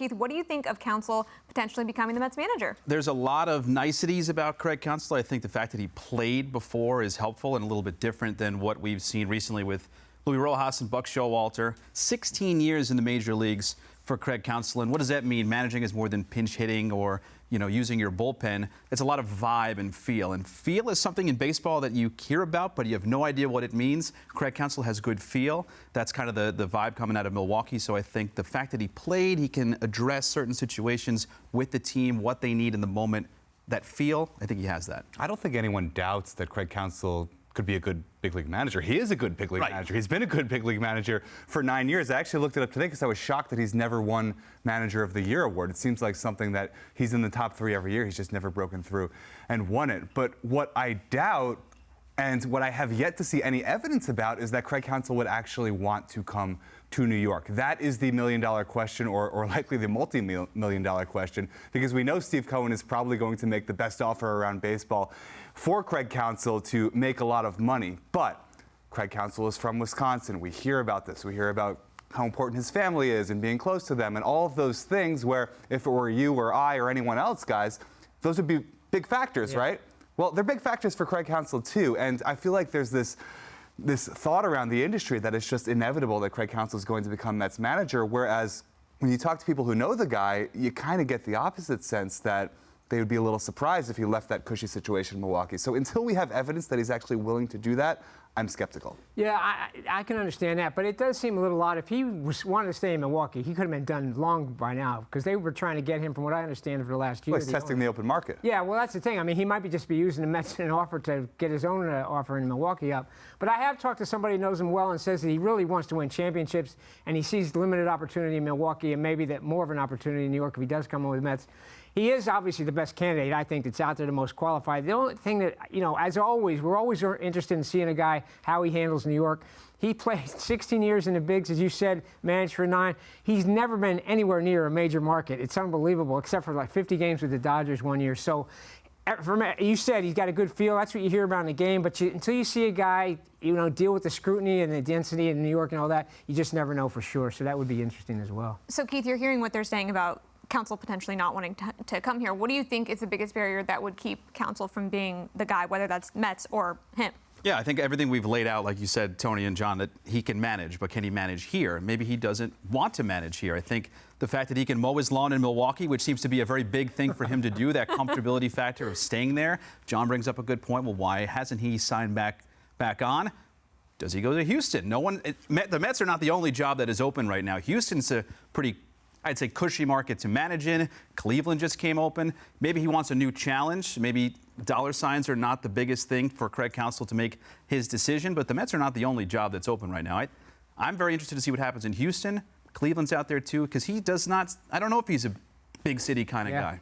Keith, what do you think of Counsell potentially becoming the Mets manager? There's a lot of niceties about Craig Counsell. I think the fact that he played before is helpful and a little bit different than what we've seen recently with Louis Rojas and Buck Showalter. 16 years in the major leagues for Craig Counsell. And what does that mean? Managing is more than pinch hitting or, using your bullpen. It's a lot of vibe and feel. And feel is something in baseball that you hear about, but you have no idea what it means. Craig Counsell has good feel. That's kind of the vibe coming out of Milwaukee. So I think the fact that he played, he can address certain situations with the team, what they need in the moment. That feel, I think he has that. I don't think anyone doubts that Craig Counsell could be a good big league manager. He is a good big league manager. He's been a good big league manager for 9 years. I actually looked it up today because I was shocked that he's never won Manager of the Year award. It seems like something that he's in the top 3 every year. He's just never broken through and won it. But what I doubt, and what I have yet to see any evidence about, is that Craig Counsell would actually want to come to New York. That is the million-dollar question, or likely the multi-million-dollar question, because we know Steve Cohen is probably going to make the best offer around baseball for Craig Counsell to make a lot of money. But Craig Counsell is from Wisconsin. We hear about this. We hear about how important his family is and being close to them and all of those things where if it were you or I or anyone else, guys, those would be big factors, right? Well, they're big factors for Craig Counsell, too. And I feel like there's this thought around the industry that it's just inevitable that Craig Counsell is going to become Mets manager, whereas when you talk to people who know the guy, you kind of get the opposite sense that they would be a little surprised if he left that cushy situation in Milwaukee. So until we have evidence that he's actually willing to do that, I'm skeptical. Yeah, I can understand that, but it does seem a little odd. If he wanted to stay in Milwaukee, he could have been done long by now, because they were trying to get him, from what I understand, for the last year. Well, he's testing the open market. Yeah, well, that's the thing. I mean, he might just be using the Mets in an offer to get his own offer in Milwaukee up. But I have talked to somebody who knows him well and says that he really wants to win championships, and he sees limited opportunity in Milwaukee and maybe that more of an opportunity in New York if he does come in with the Mets. He is obviously the best candidate, I think, that's out there, the most qualified. The only thing that, as always, we're always interested in seeing a guy, how he handles New York. He played 16 years in the bigs, as you said, managed for 9. He's never been anywhere near a major market. It's unbelievable, except for like 50 games with the Dodgers one year. So, you said he's got a good feel. That's what you hear about in the game. But until you see a guy, deal with the scrutiny and the density in New York and all that, you just never know for sure. So that would be interesting as well. So, Keith, you're hearing what they're saying about Counsell potentially not wanting to come here. What do you think is the biggest barrier that would keep Counsell from being the guy, whether that's Mets or him? Yeah, I think everything we've laid out, like you said, Tony and John, that he can manage, but can he manage here? Maybe he doesn't want to manage here. I think the fact that he can mow his lawn in Milwaukee, which seems to be a very big thing for him to do, that comfortability factor of staying there. John brings up a good point. Well, why hasn't he signed back on? Does he go to Houston? The Mets are not the only job that is open right now. Houston's a pretty, I'd say, cushy market to manage in. Cleveland just came open. Maybe he wants a new challenge. Maybe dollar signs are not the biggest thing for Craig Counsell to make his decision, but the Mets are not the only job that's open right now. I'm very interested to see what happens in Houston. Cleveland's out there too, because he does not, I don't know if he's a big city kind of guy.